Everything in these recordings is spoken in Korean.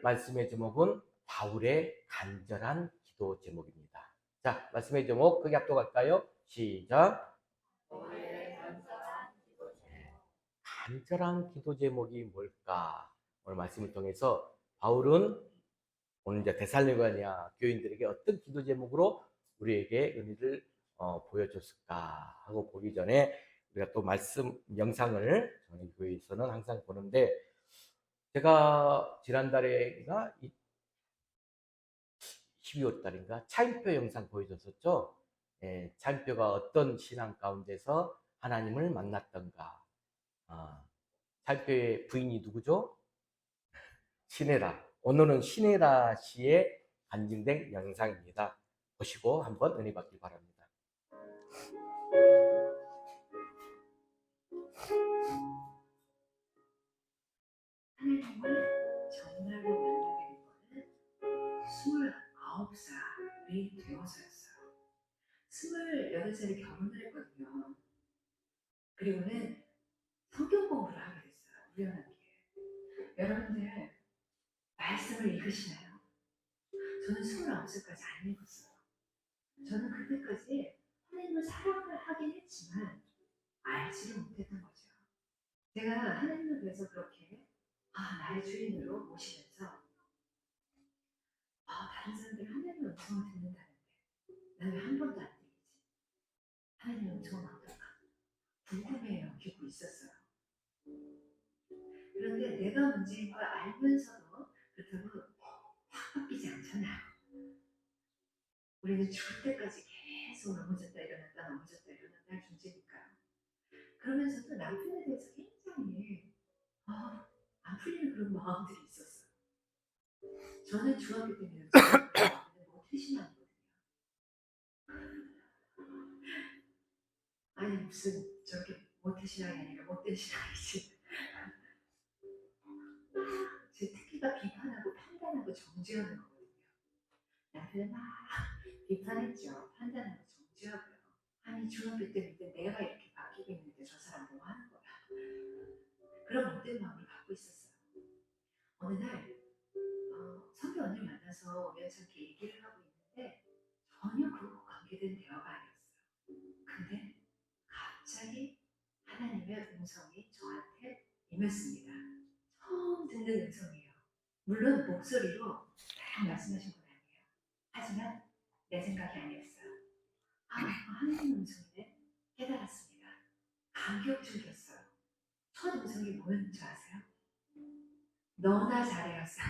말씀의 제목은 바울의 간절한 기도 제목입니다. 자, 말씀의 제목 크게 합독할까요? 시작. 간절한 기도 제목이 뭘까? 오늘 말씀을 통해서 바울은 오늘 이제 데살로니가 교인들에게 어떤 기도 제목으로 우리에게 은혜를 보여줬을까 하고 보기 전에 우리가 또 말씀 영상을 저희 교회에서는 항상 보는데, 제가 지난달에가 12월 달인가 차인표 영상 보여줬었죠. 예, 차인표가 어떤 신앙 가운데서 하나님을 만났던가. 차인표의 부인이 누구죠? 신혜라. 오늘은 신혜라 씨의 간증된 영상입니다. 보시고 한번 은혜 받기 바랍니다. 하나님을 정말로 만나게 된 거는 29살이 되어서였어요. 28살에 결혼을 했거든요. 그리고는 성경 공부를 하게 됐어요. 우연하게. 여러분들 말씀을 읽으시나요? 저는 29살까지 안 읽었어요. 저는 그때까지 하나님을 사랑을 하긴 했지만 알지를 못했던 거죠. 제가 하나님을 위해서 그렇게 나의 주인으로 모시면서 다른 사람들이 하나님의 음성을 듣는다는데 난 왜 한 번도 안 들리지? 하나님의 음성은 어떨까? 궁금해 여기고 있었어요. 그런데 내가 문제인 걸 알면서도 그렇다고 확 바뀌지 않잖아요. 우리는 죽을 때까지 계속 넘어졌다 일어났다 넘어졌다 일어났다 할 존재니까요. 그러면서도 남편에 대해서 굉장히 안 풀리는 그런 마음들이 있었어요. 저는 중학교 때는 못해 신앙이거든요. 아니 무슨 저렇게 못해 신앙이 아니라 못된 신앙이지. 제 특기가 비판하고 판단하고 정죄하는 거거든요. 남편은 막 비판했죠. 판단하고 정죄하고요. 아니 중학교 때인데 내가 이렇게 바뀌고 있는데 저 사람 뭐 하는 거야. 그런 못된 마음을 갖고 있었어요. 어느 날 선배 언니를 만나서 우연찮게 얘기를 하고 있는데 전혀 그거 관계된 대화가 아니었어요. 근데 갑자기 하나님의 음성이 저한테 임했습니다. 처음 듣는 음성이에요. 물론 목소리로 딱 말씀하신 건 아니에요. 하지만 내 생각이 아니었어요. 이거 하나님 음성이네. 깨달았습니다. 감격적이었어요. 첫 음성이 뭐였는지 아세요? 너나 잘해였어요.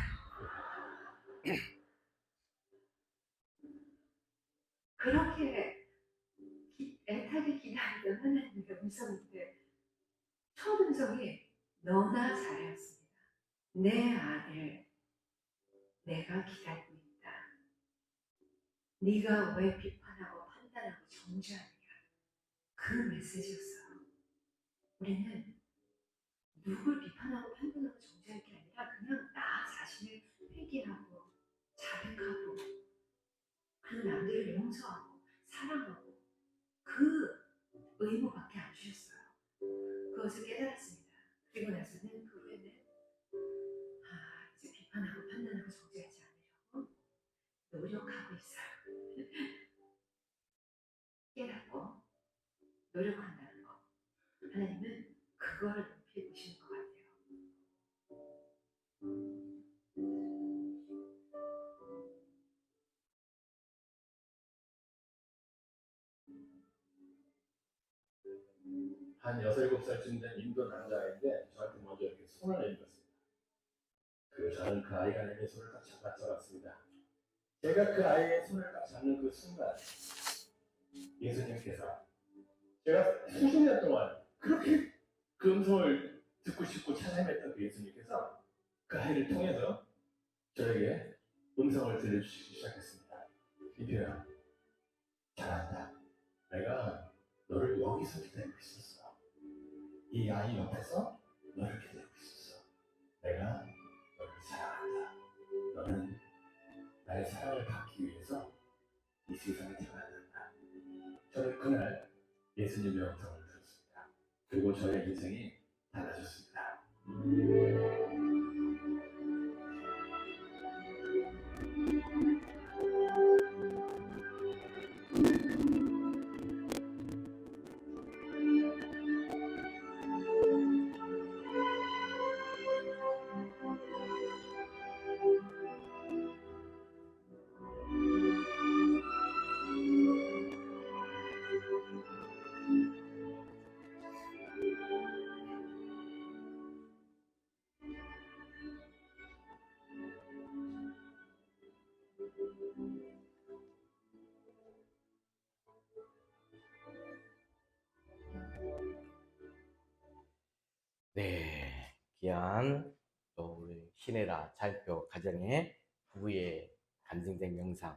그렇게 애타게 기다리던 하나님의 음성인데 첫 음성이 너나 잘해였습니다. 내 아들 내가 기다리고 있다. 네가 왜 비판하고 판단하고 정죄하느냐. 그 메시지였어요. 우리는 누굴 비판하고 판단하고 정죄할 게 아니라 그냥 나 자신을 회개하고 자백하고 그리고 남들을 용서하고 사랑하고 그 의무밖에 안 주셨어요. 그것을 깨달았습니다. 그리고 나서는 그 후에는 이제 비판하고 판단하고 정죄하지 않으려고 노력하고 있어요. 깨닫고 노력한다는 거. 하나님은 그걸 높이 보시는 것 같아요. 한 6, 7살쯤 된 인도 남자아이인데 저한테 먼저 이렇게 손을 내밀었습니다. 저는 그 아이가 내민 손을 딱 잡았습니다. 제가 그 아이의 손을 딱 잡는 그 순간 예수님께서 제가 수십 년 동안 그렇게 그 음성을 듣고 싶고 찾아냈던 그 예수님께서 그 아이를 통해서 저에게 음성을 들려주시기 시작했습니다. 이표야, 잘한다. 내가 너를 여기서 기다리고 있었어. 이 아이 옆에서 너를 기다리고 있었어. 내가 너를 사랑한다. 너는 나의 사랑을 받기 위해서 이 세상에 태어났다. 저는 그날 예수님의 음성을 들었습니다. 그리고 저의 인생이 달라졌습니다. 네, 귀한 또 우리 신혜라 차일표 가정의 부부의 간증된 영상.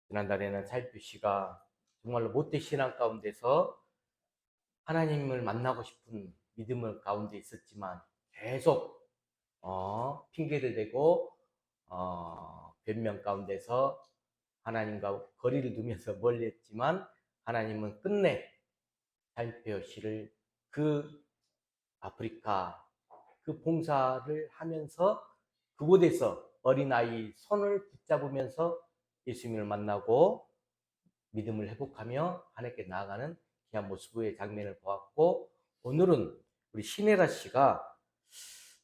지난달에는 차일표 씨가 정말로 못된 신앙 가운데서 하나님을 만나고 싶은 믿음을 가운데 있었지만 계속 핑계를 대고 변명 가운데서 하나님과 거리를 두면서 멀리했지만 하나님은 끝내 차일표 씨를 그 아프리카 그 봉사를 하면서 그곳에서 어린아이 손을 붙잡으면서 예수님을 만나고 믿음을 회복하며 하나님께 나아가는 귀한 모습의 장면을 보았고, 오늘은 우리 신혜라 씨가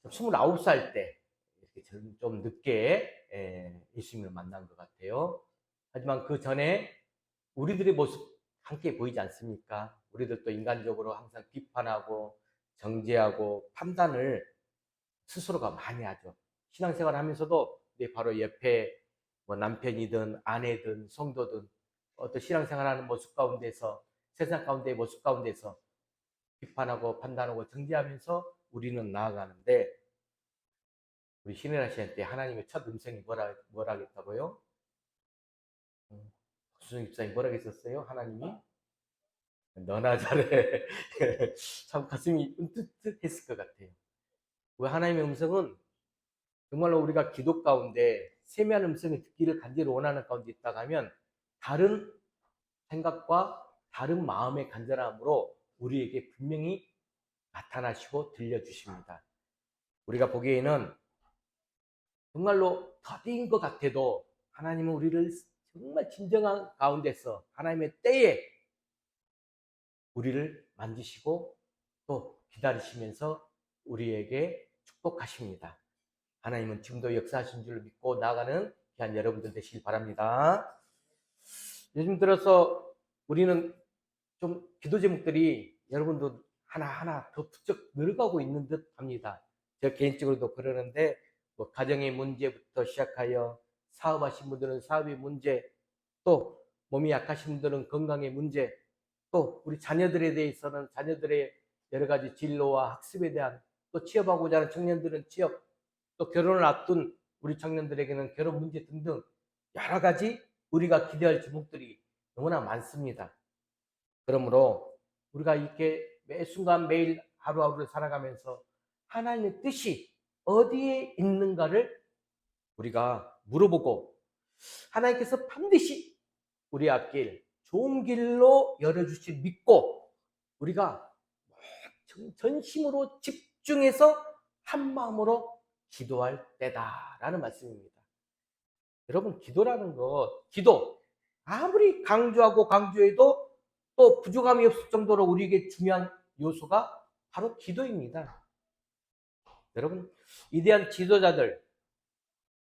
29살 때 이렇게 좀 늦게 예수님을 만난 것 같아요. 하지만 그 전에 우리들의 모습 함께 보이지 않습니까? 우리들도 인간적으로 항상 비판하고 정죄하고 판단을 스스로가 많이 하죠. 신앙생활 하면서도 내 바로 옆에 뭐 남편이든 아내든 성도든 어떤 신앙생활 하는 모습 가운데서 세상 가운데의 모습 가운데서 비판하고 판단하고 정죄하면서 우리는 나아가는데, 우리 신혜라 씨한테 하나님의 첫 음성이 뭐라 하겠다고요? 박수정 집사님 뭐라 했었어요? 하나님이? 너나 잘해. 참 가슴이 은뜻했을 것 같아요. 왜 하나님의 음성은 정말로 우리가 기도 가운데 세미한 음성을 듣기를 간절히 원하는 가운데 있다가 하면 다른 생각과 다른 마음의 간절함으로 우리에게 분명히 나타나시고 들려주십니다. 우리가 보기에는 정말로 더디인 것 같아도 하나님은 우리를 정말 진정한 가운데서 하나님의 때에 우리를 만지시고 또 기다리시면서 우리에게 축복하십니다. 하나님은 지금도 역사하신 줄 믿고 나아가는 귀한 여러분들 되시길 바랍니다. 요즘 들어서 우리는 좀 기도 제목들이 여러분도 하나하나 더 부쩍 늘어가고 있는 듯 합니다. 저 개인적으로도 그러는데 뭐 가정의 문제부터 시작하여 사업하신 분들은 사업의 문제, 또 몸이 약하신 분들은 건강의 문제, 또 우리 자녀들에 대해서는 자녀들의 여러 가지 진로와 학습에 대한, 또 취업하고자 하는 청년들은 취업, 또 결혼을 앞둔 우리 청년들에게는 결혼 문제 등등 여러 가지 우리가 기대할 제목들이 너무나 많습니다. 그러므로 우리가 이렇게 매 순간 매일 하루하루를 살아가면서 하나님의 뜻이 어디에 있는가를 우리가 물어보고, 하나님께서 반드시 우리 앞길 좋은 길로 열어주실 믿고 우리가 전심으로 집중해서 한 마음으로 기도할 때다라는 말씀입니다. 여러분, 기도라는 것, 기도 아무리 강조하고 강조해도 또 부족함이 없을 정도로 우리에게 중요한 요소가 바로 기도입니다. 여러분, 위대한 지도자들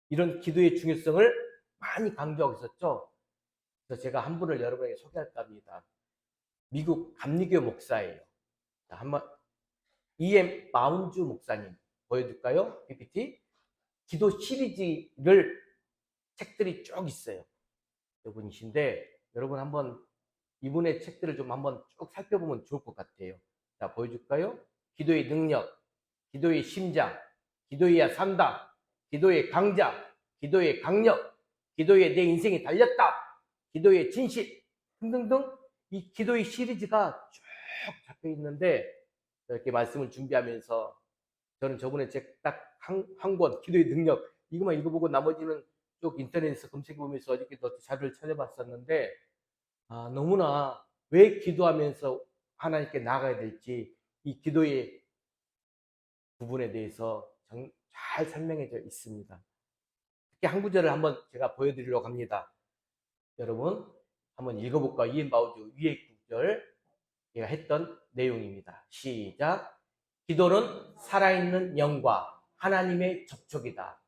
이런 기도의 중요성을 많이 강조하고 있었죠. 그래서 제가 한 분을 여러분에게 소개할까 합니다. 미국 감리교 목사예요. 자, 한번 E.M. 마운주 목사님 보여줄까요? PPT. 기도 시리즈를 책들이 쭉 있어요. 이분이신데 여러분 한번 이분의 책들을 좀 한번 쭉 살펴보면 좋을 것 같아요. 자, 보여줄까요? 기도의 능력, 기도의 심장, 기도해야 산다, 기도의 강자, 기도의 강력, 기도에 내 인생이 달렸다, 기도의 진실 등등등 이 기도의 시리즈가 쭉 잡혀 있는데, 이렇게 말씀을 준비하면서 저는 저번에 책 딱 한 권, 기도의 능력, 이것만 읽어보고 나머지는 쭉 인터넷에서 검색해보면서 어저께도 자료를 찾아봤었는데, 너무나 왜 기도하면서 하나님께 나아가야 될지 이 기도의 부분에 대해서 잘 설명해져 있습니다. 특히 한 구절을 한번 제가 보여드리려고 합니다. 여러분 한번 읽어볼까요? 이엔 바우주 위의 구절 제가 했던 내용입니다. 시작. 기도는 살아있는 영과 하나님의 접촉이다.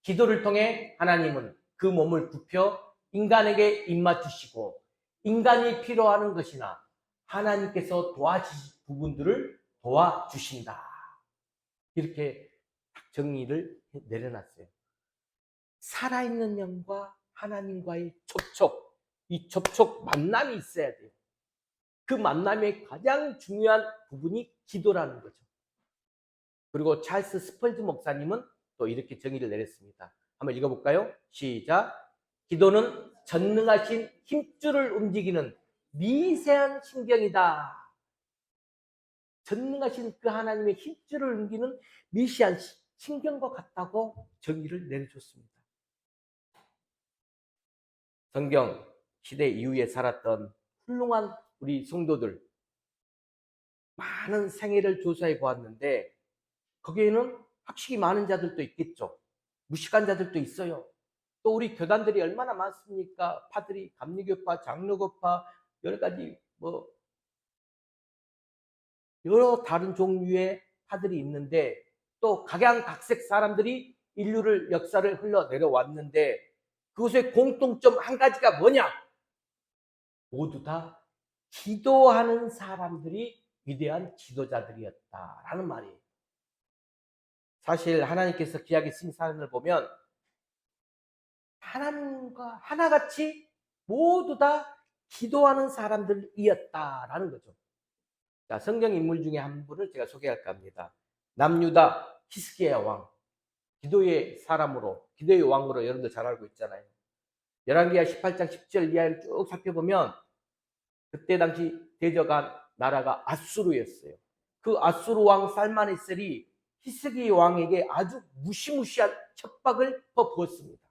기도를 통해 하나님은 그 몸을 굽혀 인간에게 입맞추시고 인간이 필요하는 것이나 하나님께서 도와주실 부분들을 도와주신다. 이렇게 정의를 내려놨어요. 살아있는 영과 하나님과의 접촉, 이 접촉 만남이 있어야 돼요. 그 만남의 가장 중요한 부분이 기도라는 거죠. 그리고 찰스 스펄즈 목사님은 또 이렇게 정의를 내렸습니다. 한번 읽어볼까요? 시작. 기도는 전능하신 힘줄을 움직이는 미세한 신경이다. 전능하신 그 하나님의 힘줄을 움직이는 미세한 신경과 같다고 정의를 내려줬습니다. 성경 시대 이후에 살았던 훌륭한 우리 성도들 많은 생애를 조사해 보았는데 거기에는 학식이 많은 자들도 있겠죠. 무식한 자들도 있어요. 또 우리 교단들이 얼마나 많습니까? 파들이, 감리교파, 장로교파, 여러 가지 여러 다른 종류의 파들이 있는데 또 각양각색 사람들이 인류를 역사를 흘러내려왔는데 그것의 공통점 한 가지가 뭐냐? 모두 다 기도하는 사람들이 위대한 지도자들이었다라는 말이에요. 사실 하나님께서 귀하게 쓰신 사람을 보면 하나님과 하나같이 모두 다 기도하는 사람들이었다라는 거죠. 자, 성경 인물 중에 한 분을 제가 소개할까 합니다. 남유다 히스기야 왕, 기도의 사람으로, 기도의 왕으로 여러분들 잘 알고 있잖아요. 열왕기하 18장 10절 이하를 쭉 살펴보면 그때 당시 대적한 나라가 아수르였어요. 그 아수르 왕 살마네셀이 히스기 왕에게 아주 무시무시한 협박을 퍼부었습니다.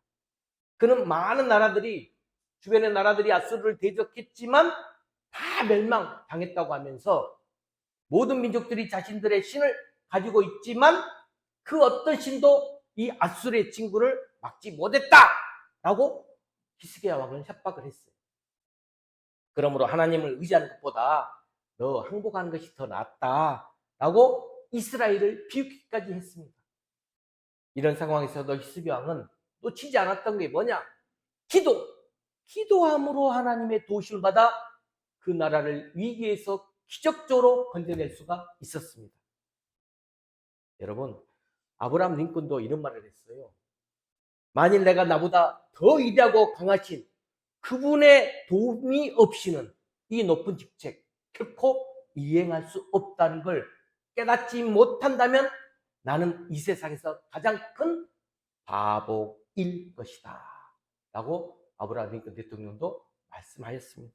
그는 많은 나라들이, 주변의 나라들이 아수르를 대적했지만 다 멸망당했다고 하면서 모든 민족들이 자신들의 신을 가지고 있지만 그 어떤 신도 이 아수르의 친구를 막지 못했다라고 히스기야 왕은 협박을 했어요. 그러므로 하나님을 의지하는 것보다 너 항복하는 것이 더 낫다라고 이스라엘을 비웃기까지 했습니다. 이런 상황에서도 히스기야 왕은 놓치지 않았던 게 뭐냐? 기도함으로 하나님의 도우심을 받아 그 나라를 위기에서 기적적으로 건져낼 수가 있었습니다. 여러분, 아브라함 링컨도 이런 말을 했어요. 만일 내가 나보다 더 위대하고 강하신 그분의 도움이 없이는 이 높은 직책 결코 이행할 수 없다는 걸 깨닫지 못한다면 나는 이 세상에서 가장 큰 바보일 것이다 라고 아브라함 링컨 대통령도 말씀하였습니다.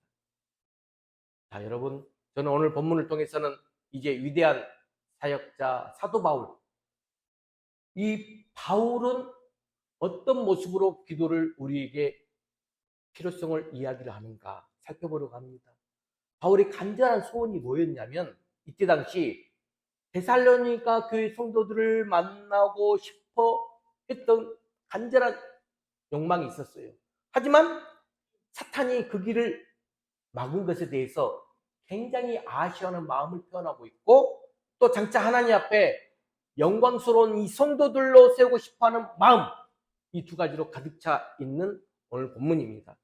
자, 여러분, 저는 오늘 본문을 통해서는 이제 위대한 사역자 사도 바울, 이 바울은 어떤 모습으로 기도를 우리에게 필요성을 이야기를 하는가 살펴보려고 합니다. 바울의 간절한 소원이 뭐였냐면 이때 당시 데살로니가 교회 성도들을 만나고 싶어 했던 간절한 욕망이 있었어요. 하지만 사탄이 그 길을 막은 것에 대해서 굉장히 아쉬워하는 마음을 표현하고 있고 또 장차 하나님 앞에 영광스러운 이 성도들로 세우고 싶어하는 마음, 이 두 가지로 가득 차 있는 오늘 본문입니다.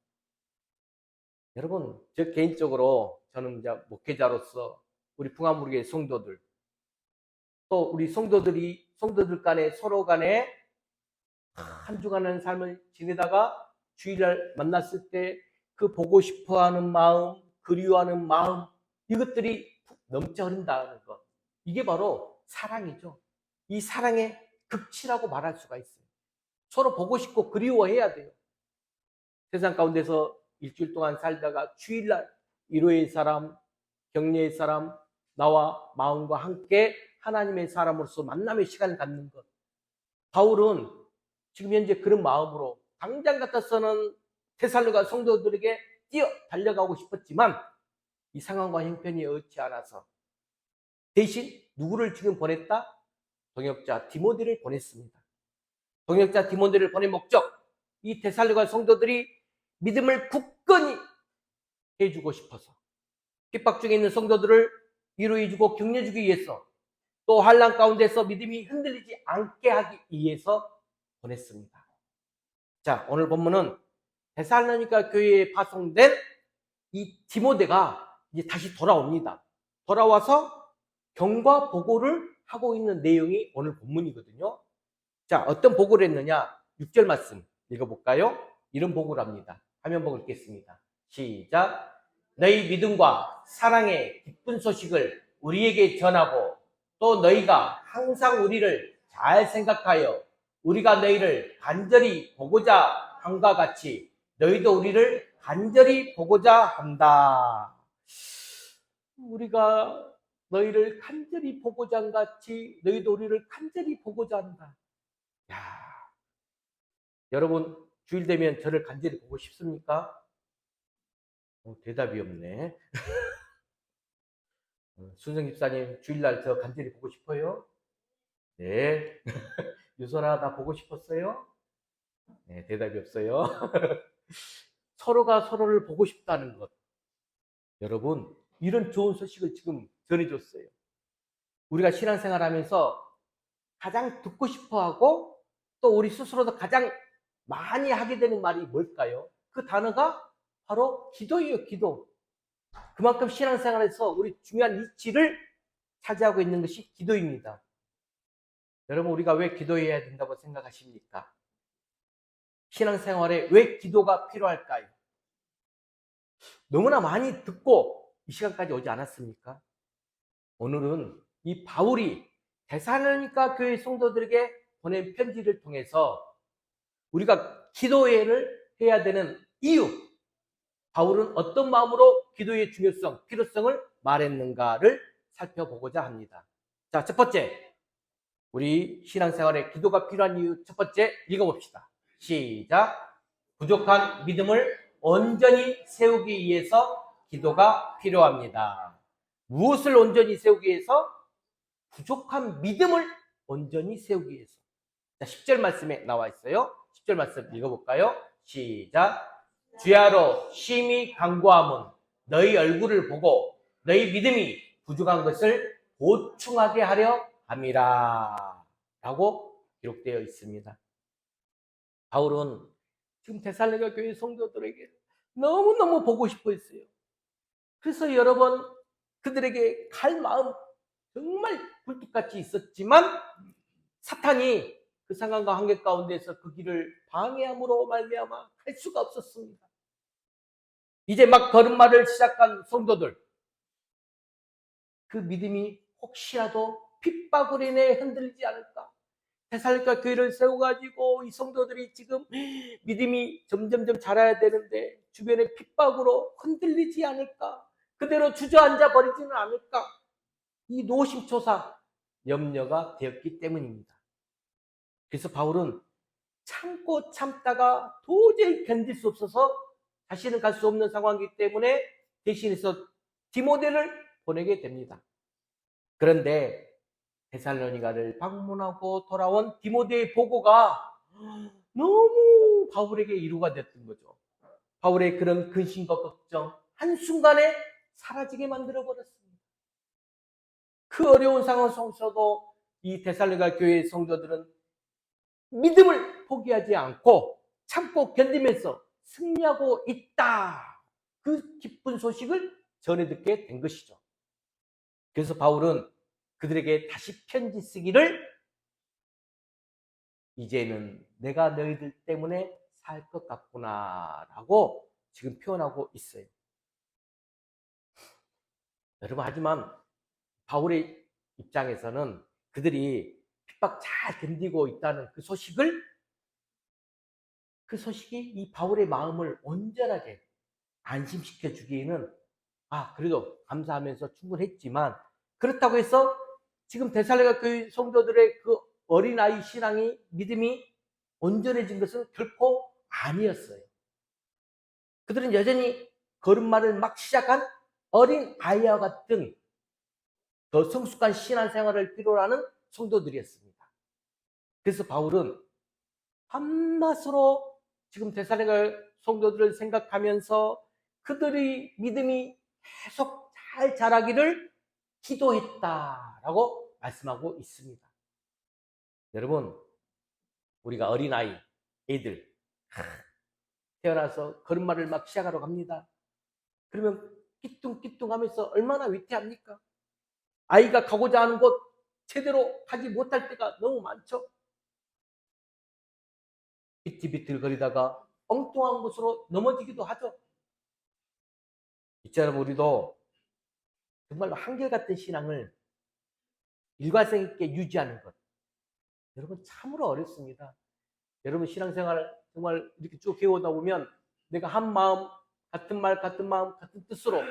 여러분, 저 개인적으로 저는 이제 목회자로서 우리 풍암무리교회 성도들 또 우리 성도들 간에 서로 간에 한 주간의 삶을 지내다가 주일날 만났을 때 그 보고 싶어하는 마음, 그리워하는 마음, 이것들이 넘쳐 흐른다는 것, 이게 바로 사랑이죠. 이 사랑의 극치라고 말할 수가 있어요. 서로 보고 싶고 그리워해야 돼요. 세상 가운데서 일주일 동안 살다가 주일날 일요일 사람, 격려의 사람, 나와 마음과 함께 하나님의 사람으로서 만남의 시간을 갖는 것. 바울은 지금 현재 그런 마음으로 당장 같아서는 데살로니가 성도들에게 뛰어 달려가고 싶었지만 이 상황과 형편이 여의치 않아서 대신 누구를 지금 보냈다? 동역자 디모데를 보냈습니다. 동역자 디모데를 보낸 목적, 이 데살로니가 성도들이 믿음을 굳건히 해주고 싶어서 핍박 중에 있는 성도들을 위로해주고 격려주기 위해서 또 환난 가운데서 믿음이 흔들리지 않게 하기 위해서 보냈습니다. 자, 오늘 본문은 데살로니가 교회에 파송된 이 디모데가 이제 다시 돌아옵니다. 돌아와서 경과 보고를 하고 있는 내용이 오늘 본문이거든요. 자, 어떤 보고를 했느냐? 6절 말씀 읽어볼까요? 이런 보고를 합니다. 화면 보고 읽겠습니다. 시작. 너희 믿음과 사랑의 기쁜 소식을 우리에게 전하고 또 너희가 항상 우리를 잘 생각하여 우리가 너희를 간절히 보고자 함과 같이 너희도 우리를 간절히 보고자 한다. 우리가 너희를 간절히 보고자 한 같이 너희도 우리를 간절히 보고자 한다. 야, 여러분 주일 되면 저를 간절히 보고 싶습니까? 대답이 없네. 순성 집사님 주일날 저 간절히 보고 싶어요? 네. 유선아 나 보고 싶었어요? 네, 대답이 없어요. 서로가 서로를 보고 싶다는 것. 여러분 이런 좋은 소식을 지금 전해줬어요. 우리가 신앙생활 하면서 가장 듣고 싶어하고 또 우리 스스로도 가장 많이 하게 되는 말이 뭘까요? 그 단어가 바로 기도예요. 기도. 그만큼 신앙생활에서 우리 중요한 위치를 차지하고 있는 것이 기도입니다. 여러분 우리가 왜 기도해야 된다고 생각하십니까? 신앙생활에 왜 기도가 필요할까요? 너무나 많이 듣고 이 시간까지 오지 않았습니까? 오늘은 이 바울이 데살로니가 교회 성도들에게 보낸 편지를 통해서 우리가 기도회를 해야 되는 이유, 바울은 어떤 마음으로 기도의 중요성, 필요성을 말했는가를 살펴보고자 합니다. 자, 첫 번째, 우리 신앙생활에 기도가 필요한 이유 첫 번째 읽어봅시다. 시작. 부족한 믿음을 온전히 세우기 위해서 기도가 필요합니다. 무엇을 온전히 세우기 위해서? 부족한 믿음을 온전히 세우기 위해서. 자, 10절 말씀에 나와 있어요. 10절 말씀 읽어볼까요? 시작. 주야로 심히 간구함은 너희 얼굴을 보고 너희 믿음이 부족한 것을 보충하게 하려 함이라 라고 기록되어 있습니다. 바울은 지금 데살로니가 교회 성도들에게 너무너무 보고 싶어 했어요. 그래서 여러 번 그들에게 갈 마음 정말 굴뚝같이 있었지만 사탄이 그 상황과 한계 가운데서 그 길을 방해함으로 말미암아 갈 수가 없었습니다. 이제 막 걸음마를 시작한 성도들, 그 믿음이 혹시라도 핍박으로 인해 흔들리지 않을까? 데살로니가 교회를 세워가지고 이 성도들이 지금 믿음이 점점점 자라야 되는데 주변의 핍박으로 흔들리지 않을까? 그대로 주저앉아 버리지는 않을까? 이 노심초사 염려가 되었기 때문입니다. 그래서 바울은 참고 참다가 도저히 견딜 수 없어서 다시는 갈 수 없는 상황이기 때문에 대신해서 디모데를 보내게 됩니다. 그런데 데살로니가를 방문하고 돌아온 디모데의 보고가 너무 바울에게 위로가 됐던 거죠. 바울의 그런 근심과 걱정 한순간에 사라지게 만들어버렸습니다. 그 어려운 상황 속에서도 이 데살로니가 교회의 성도들은 믿음을 포기하지 않고 참고 견디면서 승리하고 있다. 그 기쁜 소식을 전해 듣게 된 것이죠. 그래서 바울은 그들에게 다시 편지 쓰기를 이제는 내가 너희들 때문에 살 것 같구나 라고 지금 표현하고 있어요. 여러분 하지만 바울의 입장에서는 그들이 핍박 잘 견디고 있다는 그 소식이 이 바울의 마음을 온전하게 안심시켜 주기에는 그래도 감사하면서 충분했지만 그렇다고 해서 지금 데살로니가 교회 성도들의 그 어린아이 신앙이 믿음이 온전해진 것은 결코 아니었어요. 그들은 여전히 걸음마를 막 시작한 어린 아이와 같은 더 성숙한 신앙생활을 필요로 하는 성도들이었습니다. 그래서 바울은 한맛으로 지금 데살로니가 성도들을 생각하면서 그들의 믿음이 계속 잘 자라기를 기도했다라고 말씀하고 있습니다. 여러분, 우리가 어린아이, 애들 태어나서 걸음마를 막 시작하러 갑니다. 그러면 끼뚱끼뚱 하면서 얼마나 위태합니까? 아이가 가고자 하는 곳 제대로 가지 못할 때가 너무 많죠. 비틀비틀거리다가 엉뚱한 곳으로 넘어지기도 하죠. 이처럼 우리도 정말로 한결같은 신앙을 일관성 있게 유지하는 것. 여러분 참으로 어렵습니다. 여러분 신앙생활 정말 이렇게 쭉 배우다 보면 내가 한 마음, 같은 말, 같은 마음, 같은 뜻으로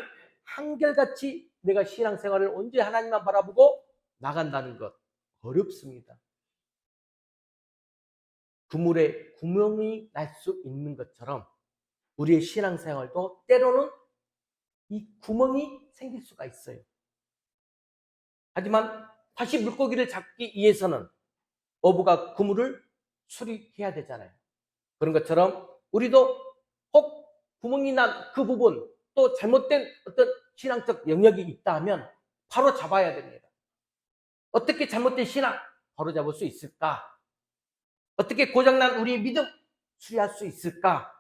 한결같이 내가 신앙생활을 언제 하나님만 바라보고 나간다는 것 어렵습니다. 그물에 구멍이 날 수 있는 것처럼 우리의 신앙생활도 때로는 이 구멍이 생길 수가 있어요. 하지만 다시 물고기를 잡기 위해서는 어부가 그물을 수리해야 되잖아요. 그런 것처럼 우리도 혹 구멍이 난 그 부분, 또 잘못된 어떤 신앙적 영역이 있다 하면 바로 잡아야 됩니다. 어떻게 잘못된 신앙 바로 잡을 수 있을까? 어떻게 고장난 우리의 믿음 수리할 수 있을까?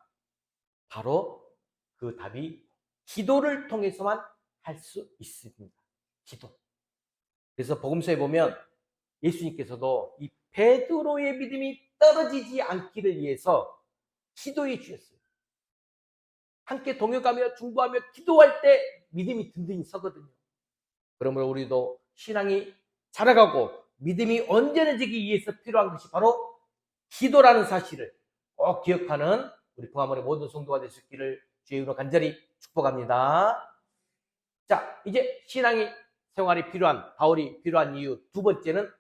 바로 그 답이 기도를 통해서만 할 수 있습니다. 기도. 그래서 복음서에 보면 예수님께서도 이 베드로의 믿음이 떨어지지 않기를 위해서 기도해 주셨어요. 함께 동역하며 중보하며 기도할 때 믿음이 든든히 서거든요. 그러므로 우리도 신앙이 자라가고 믿음이 온전해지기 위해서 필요한 것이 바로 기도라는 사실을 꼭 기억하는 우리 풍화문의 모든 성도가 될 수 있기를 주의 이름으로 간절히 축복합니다. 자, 이제 신앙이 생활이 필요한, 바울이 필요한 이유 두 번째는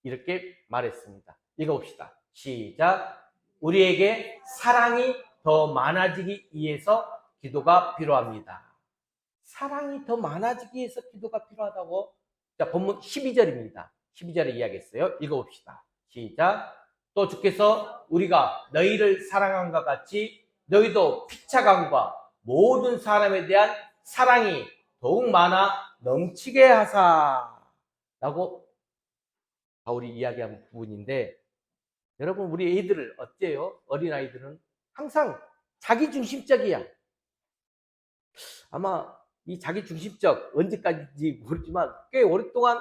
이렇게 말했습니다. 읽어봅시다. 시작. 우리에게 사랑이 더 많아지기 위해서 기도가 필요합니다. 사랑이 더 많아지기 위해서 기도가 필요하다고. 자, 본문 12절입니다. 12절에 이야기했어요. 읽어봅시다. 시작. 또 주께서 우리가 너희를 사랑한 것 같이 너희도 피차감과 모든 사람에 대한 사랑이 더욱 많아 넘치게 하사. 라고 바울이 이야기한 부분인데, 여러분 우리 애들을 어때요? 어린아이들은 항상 자기중심적이야. 아마 이 자기중심적 언제까지인지 모르지만 꽤 오랫동안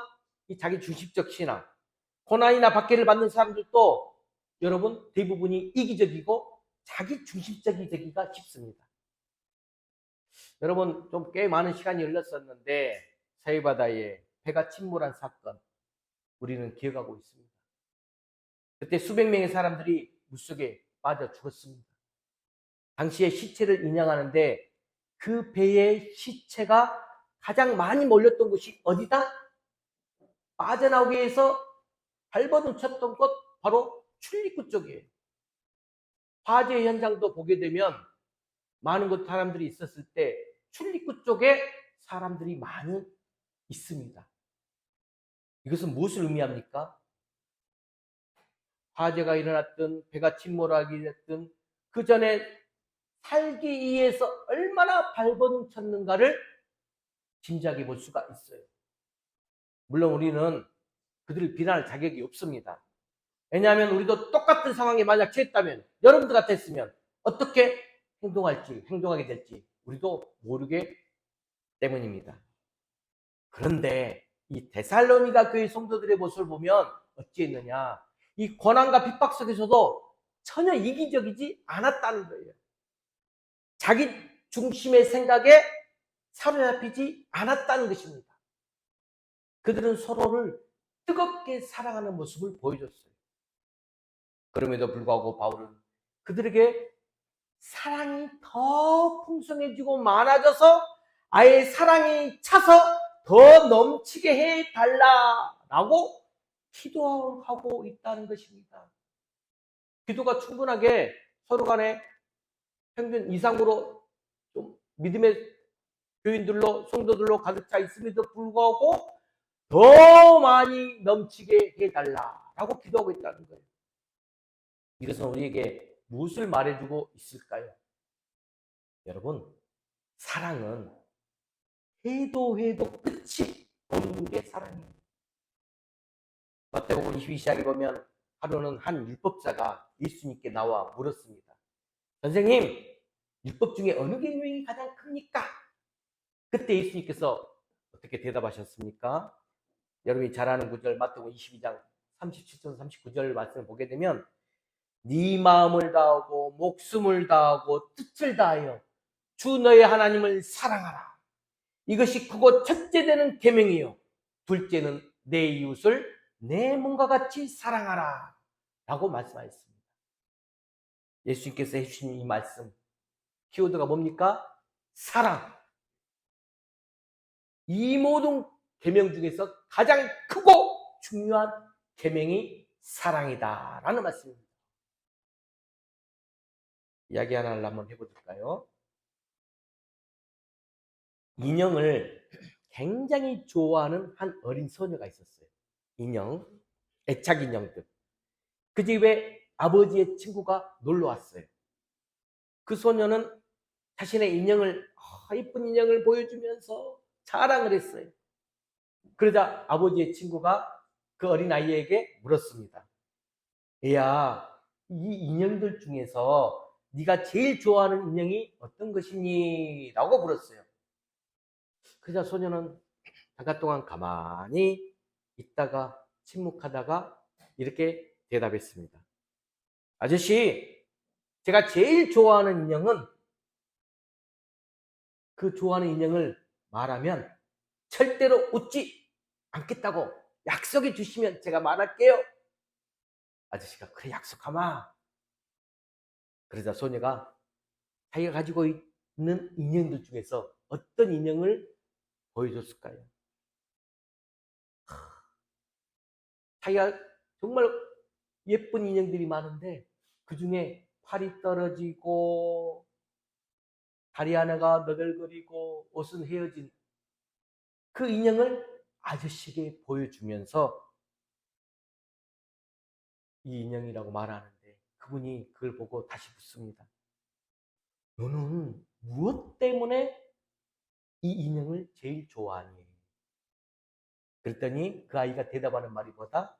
이 자기중심적 신앙, 고난이나 박해를 받는 사람들도 여러분 대부분이 이기적이고 자기중심적이기가 쉽습니다. 여러분 좀 꽤 많은 시간이 흘렀었는데 서해바다에 배가 침몰한 사건 우리는 기억하고 있습니다. 그때 수백 명의 사람들이 물속에 빠져 죽었습니다. 당시에 시체를 인양하는데 그 배의 시체가 가장 많이 몰렸던 곳이 어디다? 빠져나오기 위해서 발버둥 쳤던 곳 바로 출입구 쪽이에요. 화재 현장도 보게 되면 많은 곳 사람들이 있었을 때 출입구 쪽에 사람들이 많이 있습니다. 이것은 무엇을 의미합니까? 화재가 일어났든 배가 침몰하게 됐든 그 전에 살기 위해서 얼마나 발버둥 쳤는가를 짐작해 볼 수가 있어요. 물론 우리는 그들을 비난할 자격이 없습니다. 왜냐하면 우리도 똑같은 상황에 만약 처했다면, 여러분들 같았으면 어떻게 행동하게 될지 우리도 모르기 때문입니다. 그런데 이 데살로니가 교회 성도들의 모습을 보면 어찌했느냐? 이 고난과 핍박 속에서도 전혀 이기적이지 않았다는 거예요. 자기 중심의 생각에 사로잡히지 않았다는 것입니다. 그들은 서로를 뜨겁게 사랑하는 모습을 보여줬어요. 그럼에도 불구하고 바울은 그들에게 사랑이 더 풍성해지고 많아져서 아예 사랑이 차서 더 넘치게 해달라라고 기도하고 있다는 것입니다. 기도가 충분하게 서로 간에 평균 이상으로 좀 믿음의 교인들로 성도들로 가득 차 있음에도 불구하고 더 많이 넘치게 해달라라고 기도하고 있다는 거예요. 이것은 우리에게 무엇을 말해주고 있을까요? 여러분, 사랑은 해도 끝이 없는 게 사랑이에요. 마태복음 22장에 보면 하루는 한 율법자가 예수님께 나와 물었습니다. 선생님, 율법 중에 어느 계명이 가장 큽니까? 그때 예수님께서 어떻게 대답하셨습니까? 여러분이 잘 아는 구절 마태복음 22장 37절 39절 말씀을 보게 되면 네 마음을 다하고 목숨을 다하고 뜻을 다하여 주 너의 하나님을 사랑하라. 이것이 크고 첫째 되는 계명이요. 둘째는 내 이웃을 내 몸과 같이 사랑하라 라고 말씀하셨습니다. 예수님께서 해주신 이 말씀, 키워드가 뭡니까? 사랑. 이 모든 계명 중에서 가장 크고 중요한 계명이 사랑이다 라는 말씀입니다. 이야기 하나를 한번 해볼까요? 인형을 굉장히 좋아하는 한 어린 소녀가 있었어요. 인형, 애착 인형들. 그 집에 아버지의 친구가 놀러 왔어요. 그 소녀는 자신의 인형을, 예쁜 인형을 보여주면서 자랑을 했어요. 그러자 아버지의 친구가 그 어린 아이에게 물었습니다. 얘야, 이 인형들 중에서 네가 제일 좋아하는 인형이 어떤 것이니? 라고 물었어요. 그러자 소녀는 잠깐 동안 가만히 있다가 침묵하다가 이렇게 대답했습니다. 아저씨, 제가 제일 좋아하는 인형은, 그 좋아하는 인형을 말하면 절대로 웃지 않겠다고 약속해 주시면 제가 말할게요. 아저씨가 그래 약속하마. 그러자 소녀가 자기가 가지고 있는 인형들 중에서 어떤 인형을 보여줬을까요? 자기가 정말 예쁜 인형들이 많은데 그 중에 팔이 떨어지고 다리 하나가 너덜거리고 옷은 헤어진 그 인형을 아저씨에게 보여주면서 이 인형이라고 말하는데 그분이 그걸 보고 다시 묻습니다. 너는 무엇 때문에 이 인형을 제일 좋아하니? 그랬더니 그 아이가 대답하는 말이 뭐다?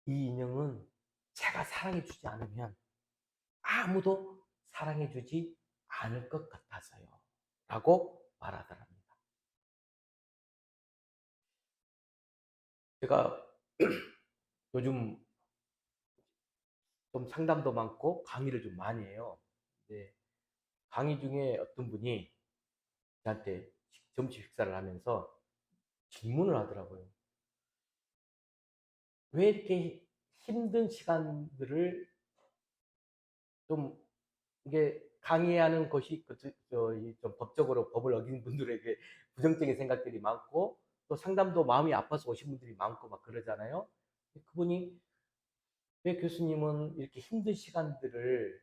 이 인형은 제가 사랑해주지 않으면 아무도 사랑해주지 않을 것 같아서요 라고 말하더랍니다. 제가 요즘 좀 상담도 많고 강의를 좀 많이 해요. 근데 강의 중에 어떤 분이 저한테 점심 식사를 하면서 질문을 하더라고요. 왜 이렇게 힘든 시간들을 좀 이게 강의하는 것이 좀 법적으로 법을 어기는 분들에게 부정적인 생각들이 많고 또 상담도 마음이 아파서 오신 분들이 많고 막 그러잖아요. 그분이 왜 교수님은 이렇게 힘든 시간들을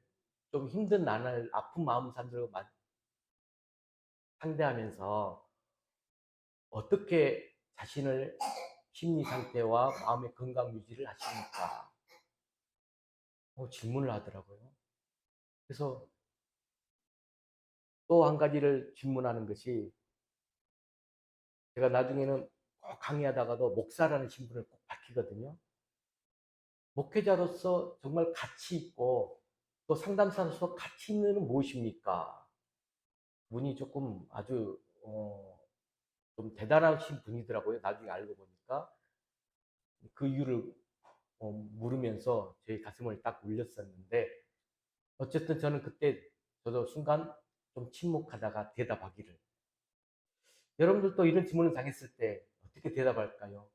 좀 힘든 나날 아픈 마음 사람들과 상대하면서 어떻게 자신을 심리 상태와 마음의 건강 유지를 하십니까? 질문을 하더라고요. 그래서 또 한 가지를 질문하는 것이 제가 나중에는 꼭 강의하다가도 목사라는 신분을 꼭 밝히거든요. 목회자로서 정말 가치 있고 또 상담사로서 가치 있는 무엇입니까? 분이 조금 아주 좀 대단하신 분이더라고요. 나중에 알고 보니까 그 이유를 물으면서 제 가슴을 딱 울렸었는데 어쨌든 저는 그때 저도 순간 좀 침묵하다가 대답하기를 여러분들도 이런 질문을 당했을 때 어떻게 대답할까요?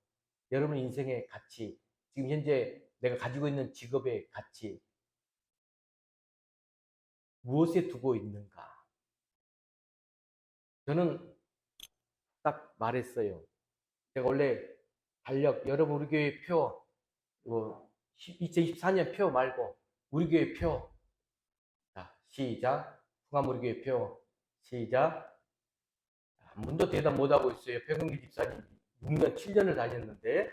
여러분 인생의 가치, 지금 현재 내가 가지고 있는 직업의 가치 무엇에 두고 있는가? 저는 딱 말했어요. 제가 원래 달력, 여러분 우리 교회 표, 2024년 표 말고 우리 교회 표. 자, 시작. 풍암 우리 교회 표. 시작. 한 번도 대답 못하고 있어요. 백은기 집사님 6년, 7년을 다녔는데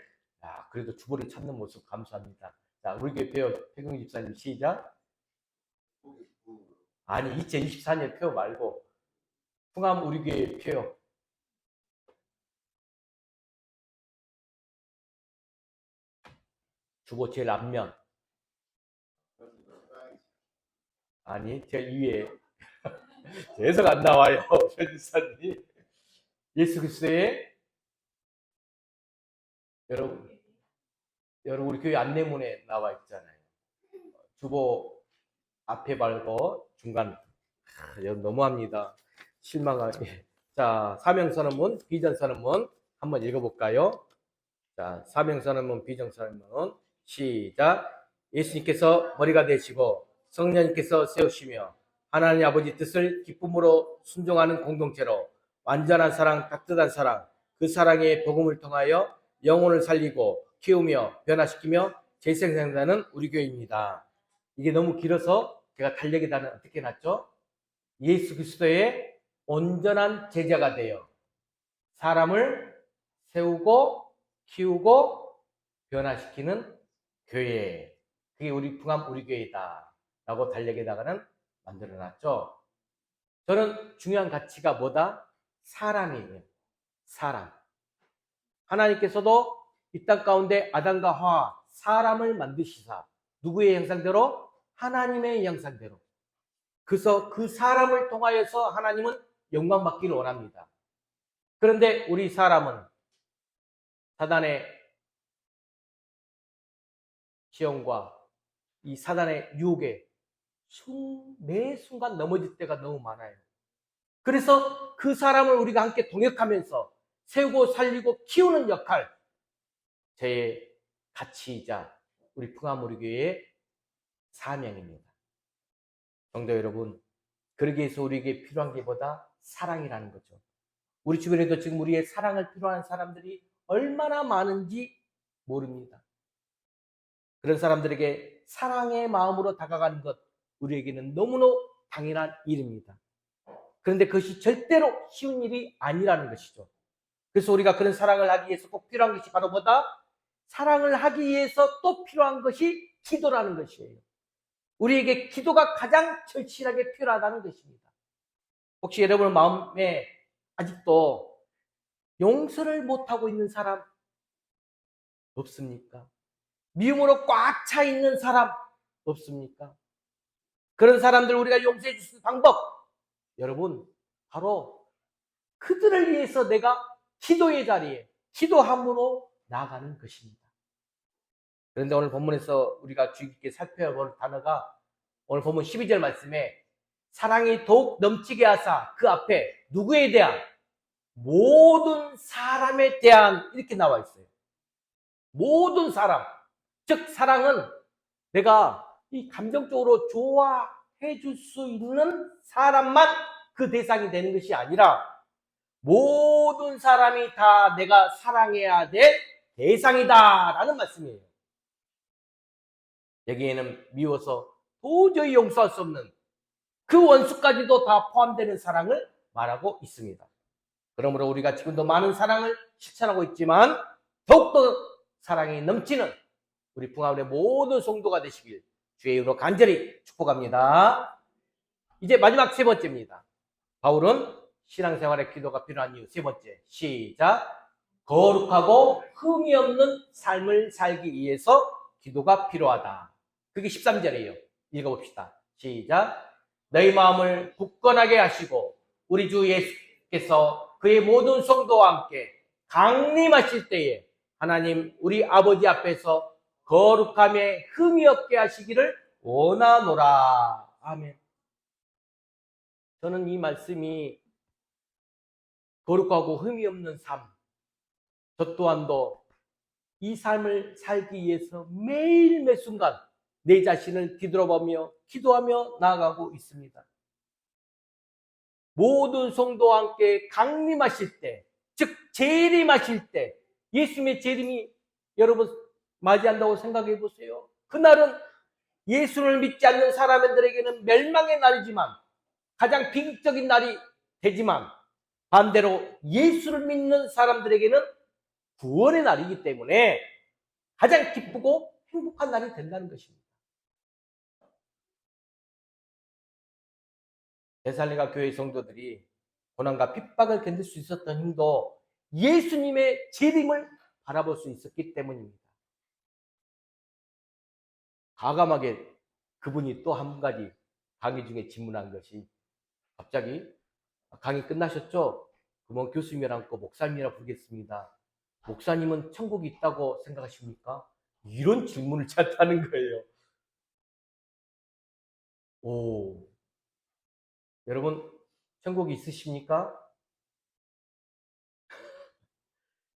그래도 주보를 찾는 모습 감사합니다. 자, 우리 교회 표 백은기 집사님 시작. 아니 2024년 표 말고 풍암 우리 교회 표. 주보 제일 앞면. 아니 제일 위에. 계속 안 나와요. 편집사님. 예수 그리스도의 여러분 우리 교회 안내문에 나와 있잖아요. 주보 앞에 말고 중간. 여러분 너무합니다. 실망하게. 자, 사명선언문, 비전선언문. 한번 읽어볼까요? 자, 사명선언문, 비정선언문. 시작. 예수님께서 머리가 되시고 성령님께서 세우시며 하나님 아버지 뜻을 기쁨으로 순종하는 공동체로 완전한 사랑, 따뜻한 사랑, 그 사랑의 복음을 통하여 영혼을 살리고 키우며 변화시키며 재생산하는 우리 교회입니다. 이게 너무 길어서 제가 달력에다는 어떻게 놨죠? 예수 그리스도의 온전한 제자가 되어 사람을 세우고 키우고 변화시키는 교회. 그게 우리 풍암 우리 교회다 라고 달력에다가는 만들어놨죠. 저는 중요한 가치가 뭐다? 사람이에요. 사람. 하나님께서도 이 땅 가운데 아담과 하와 사람을 만드시사 누구의 형상대로? 하나님의 형상대로. 그래서 그 사람을 통하여서 하나님은 영광 받기를 원합니다. 그런데 우리 사람은 사단의 시험과 이 사단의 유혹에 매 순간 넘어질 때가 너무 많아요. 그래서 그 사람을 우리가 함께 동역하면서 세우고 살리고 키우는 역할, 제 가치이자 우리 풍암우리교회의 사명입니다. 성도 여러분, 그러기 위해서 우리에게 필요한 게 뭐다? 사랑이라는 거죠. 우리 주변에도 지금 우리의 사랑을 필요한 사람들이 얼마나 많은지 모릅니다. 그런 사람들에게 사랑의 마음으로 다가가는 것, 우리에게는 너무나 당연한 일입니다. 그런데 그것이 절대로 쉬운 일이 아니라는 것이죠. 그래서 우리가 그런 사랑을 하기 위해서 꼭 필요한 것이 바로 뭐다? 사랑을 하기 위해서 또 필요한 것이 기도라는 것이에요. 우리에게 기도가 가장 절실하게 필요하다는 것입니다. 혹시 여러분 마음에 아직도 용서를 못하고 있는 사람 없습니까? 미움으로 꽉 차 있는 사람 없습니까? 그런 사람들 우리가 용서해 줄 수 있는 방법, 여러분, 바로 그들을 위해서 내가 기도의 자리에 기도함으로 나아가는 것입니다. 그런데 오늘 본문에서 우리가 주의 깊게 살펴볼 단어가 오늘 본문 12절 말씀에 사랑이 더욱 넘치게 하사 그 앞에 누구에 대한? 모든 사람에 대한 이렇게 나와 있어요. 모든 사람. 즉 사랑은 내가 이 감정적으로 좋아해 줄 수 있는 사람만 그 대상이 되는 것이 아니라 모든 사람이 다 내가 사랑해야 될 대상이다 라는 말씀이에요. 여기에는 미워서 도저히 용서할 수 없는 그 원수까지도 다 포함되는 사랑을 말하고 있습니다. 그러므로 우리가 지금도 많은 사랑을 실천하고 있지만 더욱더 사랑이 넘치는 우리 풍암의 모든 성도가 되시길 주의 이름으로 간절히 축복합니다. 이제 마지막 세 번째입니다. 바울은 신앙생활에 기도가 필요한 이유 세 번째. 시작. 거룩하고 흠이 없는 삶을 살기 위해서 기도가 필요하다. 그게 13절이에요. 읽어봅시다. 시작. 너희 마음을 굳건하게 하시고 우리 주 예수께서 그의 모든 성도와 함께 강림하실 때에 하나님 우리 아버지 앞에서 거룩함에 흠이 없게 하시기를 원하노라. 아멘. 저는 이 말씀이 거룩하고 흠이 없는 삶, 저 또한도 이 삶을 살기 위해서 매일 매 순간 내 자신을 뒤돌아보며 기도하며 나아가고 있습니다. 모든 성도와 함께 강림하실 때, 즉 재림하실 때, 예수님의 재림이 여러분 맞이한다고 생각해 보세요. 그날은 예수를 믿지 않는 사람들에게는 멸망의 날이지만 가장 비극적인 날이 되지만 반대로 예수를 믿는 사람들에게는 구원의 날이기 때문에 가장 기쁘고 행복한 날이 된다는 것입니다. 데살로니가 교회 성도들이 고난과 핍박을 견딜 수 있었던 힘도 예수님의 재림을 바라볼 수 있었기 때문입니다. 과감하게 그분이 또 한 가지 강의 중에 질문한 것이 갑자기 강의 끝나셨죠? 그러면 교수님이랑 또 목사님이라 부르겠습니다. 목사님은 천국이 있다고 생각하십니까? 이런 질문을 찾다는 거예요. 오, 여러분 천국이 있으십니까?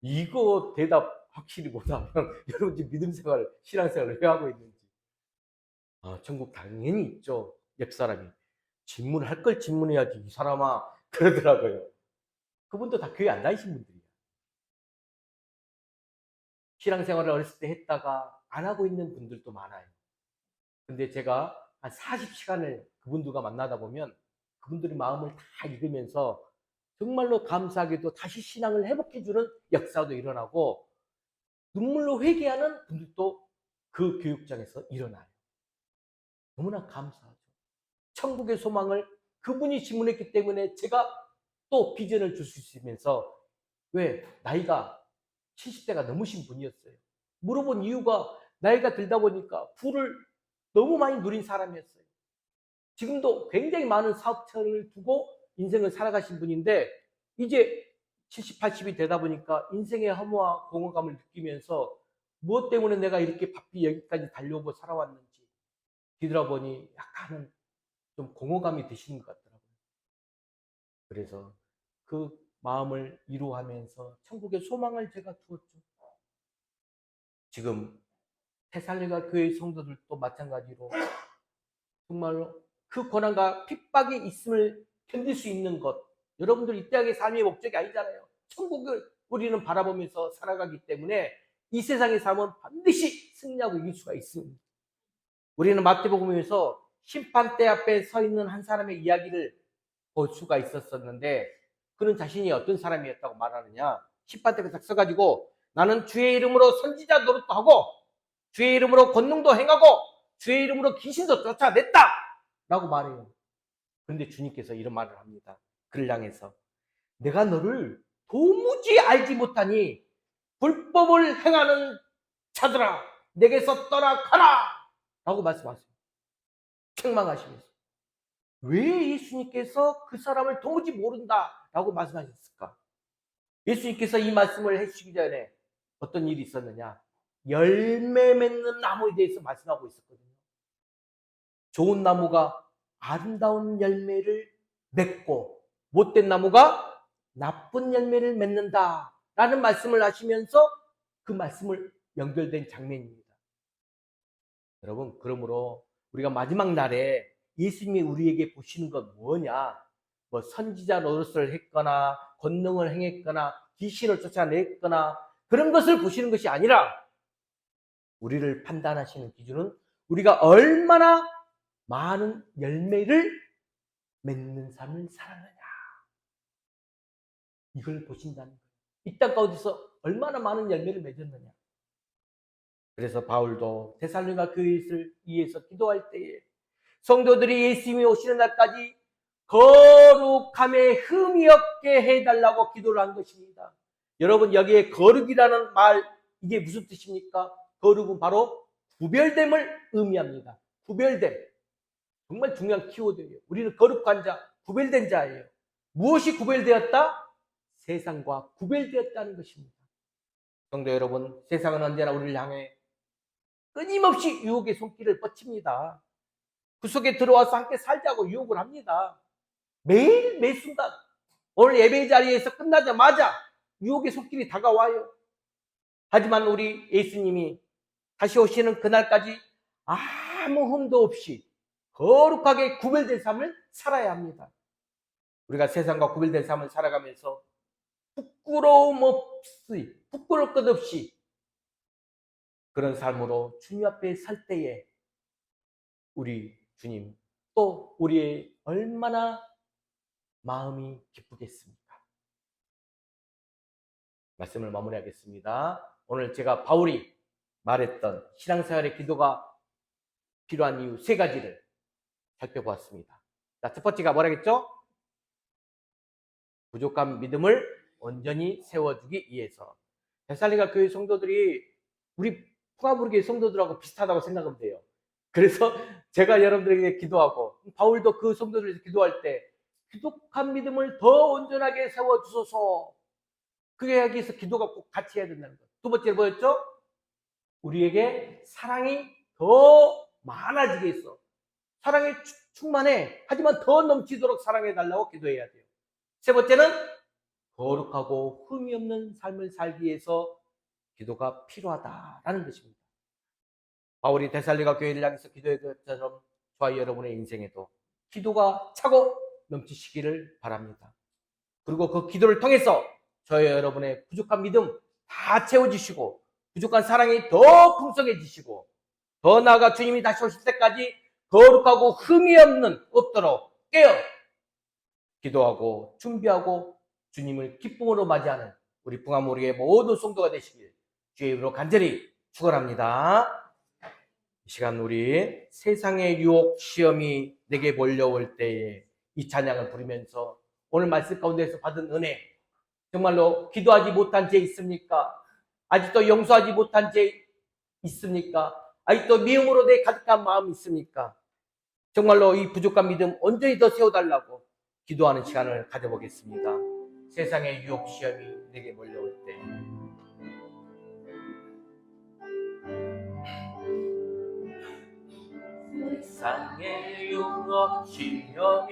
이거 대답 확실히 못하면 여러분 지금 믿음 생활, 신앙 생활을 왜 하고 있는지. 천국 당연히 있죠. 옆 사람이. 질문할 걸 질문해야지, 이 사람아. 그러더라고요. 그분도 다 교회 안 다니신 분들이에요. 신앙 생활을 어렸을 때 했다가 안 하고 있는 분들도 많아요. 근데 제가 한 40시간을 그분들과 만나다 보면 그분들의 마음을 다 읽으면서 정말로 감사하게도 다시 신앙을 회복해주는 역사도 일어나고 눈물로 회개하는 분들도 그 교육장에서 일어나요. 너무나 감사하죠. 천국의 소망을 그분이 질문했기 때문에 제가 또 비전을 줄 수 있으면서, 왜? 나이가 70대가 넘으신 분이었어요. 물어본 이유가 나이가 들다 보니까 부를 너무 많이 누린 사람이었어요. 지금도 굉장히 많은 사업처를 두고 인생을 살아가신 분인데 이제 70, 80이 되다 보니까 인생의 허무와 공허감을 느끼면서 무엇 때문에 내가 이렇게 바삐 여기까지 달려오고 살아왔는지 뒤돌아보니 약간은 좀 공허감이 드시는 것 같더라고요. 그래서 그 마음을 이루하면서 천국의 소망을 제가 두었죠. 지금 테살로니가 교회 성도들도 마찬가지로 정말로 그 고난과 핍박이 있음을 견딜 수 있는 것. 여러분들 이 땅의 삶의 목적이 아니잖아요. 천국을 우리는 바라보면서 살아가기 때문에 이 세상의 삶은 반드시 승리하고 이길 수가 있습니다. 우리는 마태복음에서 심판대 앞에 서 있는 한 사람의 이야기를 볼 수가 있었었는데 그는 자신이 어떤 사람이었다고 말하느냐. 심판대 앞에 딱 서가지고 나는 주의 이름으로 선지자 노릇도 하고 주의 이름으로 권능도 행하고 주의 이름으로 귀신도 쫓아냈다 라고 말해요. 그런데 주님께서 이런 말을 합니다. 그를 향해서 내가 너를 도무지 알지 못하니 불법을 행하는 자들아 내게서 떠나가라 라고 말씀하세요. 책망하시면서. 왜 예수님께서 그 사람을 도무지 모른다 라고 말씀하셨을까? 예수님께서 이 말씀을 해주시기 전에 어떤 일이 있었느냐? 열매 맺는 나무에 대해서 말씀하고 있었거든요. 좋은 나무가 아름다운 열매를 맺고 못된 나무가 나쁜 열매를 맺는다 라는 말씀을 하시면서 그 말씀을 연결된 장면입니다. 여러분, 그러므로 우리가 마지막 날에 예수님이 우리에게 보시는 건 뭐냐? 뭐 선지자 노릇을 했거나 권능을 행했거나 귀신을 쫓아냈거나 그런 것을 보시는 것이 아니라 우리를 판단하시는 기준은 우리가 얼마나 많은 열매를 맺는 삶을 살았느냐. 이걸 보신다는 거예요. 이 땅 가운데서 얼마나 많은 열매를 맺었느냐. 그래서 바울도 데살로니가 교회를 위해서 기도할 때에 성도들이 예수님이 오시는 날까지 거룩함에 흠이 없게 해달라고 기도를 한 것입니다. 여러분, 여기에 거룩이라는 말, 이게 무슨 뜻입니까? 거룩은 바로 구별됨을 의미합니다. 구별됨. 정말 중요한 키워드예요. 우리는 거룩한 자, 구별된 자예요. 무엇이 구별되었다? 세상과 구별되었다는 것입니다. 성도 여러분, 세상은 언제나 우리를 향해 끊임없이 유혹의 손길을 뻗칩니다. 그 속에 들어와서 함께 살자고 유혹을 합니다. 매일 매 순간 오늘 예배 자리에서 끝나자마자 유혹의 손길이 다가와요. 하지만 우리 예수님이 다시 오시는 그날까지 아무 흠도 없이 거룩하게 구별된 삶을 살아야 합니다. 우리가 세상과 구별된 삶을 살아가면서 부끄러움 없이, 부끄러울 것 없이 그런 삶으로 주님 앞에 설 때에 우리 주님 또 우리의 얼마나 마음이 기쁘겠습니까? 말씀을 마무리하겠습니다. 오늘 제가 바울이 말했던 신앙생활의 기도가 필요한 이유 3가지를 살펴보았습니다. 자, 첫 번째가 뭐라겠죠? 부족한 믿음을 온전히 세워주기 위해서. 데살로니가 교회 성도들이 우리 포가브르교회 성도들하고 비슷하다고 생각하면 돼요. 그래서 제가 여러분들에게 기도하고 바울도 그 성도들에게 기도할 때 부족한 믿음을 더 온전하게 세워주소서. 그게 여기서 기도가 꼭 같이 해야 된다는 거예요. 두 번째로 뭐였죠? 우리에게 사랑이 더 많아지게 해서 사랑에 충만해. 하지만 더 넘치도록 사랑해달라고 기도해야 돼요. 세 번째는 거룩하고 흠이 없는 삶을 살기 위해서 기도가 필요하다라는 것입니다. 바울이 데살로니가 교회를 향해서 기도한 것처럼 저와 여러분의 인생에도 기도가 차고 넘치시기를 바랍니다. 그리고 그 기도를 통해서 저와 여러분의 부족한 믿음 다 채워주시고 부족한 사랑이 더 풍성해지시고 더 나아가 주님이 다시 오실 때까지 거룩하고 흠이 없도록 깨어 기도하고 준비하고 주님을 기쁨으로 맞이하는 우리 붕암모리의 모든 성도가 되시길 주의 이름으로 간절히 축원합니다. 이 시간 우리 세상의 유혹 시험이 내게 몰려올 때에 이 찬양을 부르면서 오늘 말씀 가운데서 받은 은혜, 정말로 기도하지 못한 죄 있습니까? 아직도 용서하지 못한 죄 있습니까? 아직도 미움으로 내 가득한 마음 있습니까? 정말로 이 부족한 믿음 온전히 더 세워달라고 기도하는 시간을 가져보겠습니다. 세상의 유혹 시험이 내게 몰려올 때 세상의 유혹 시험이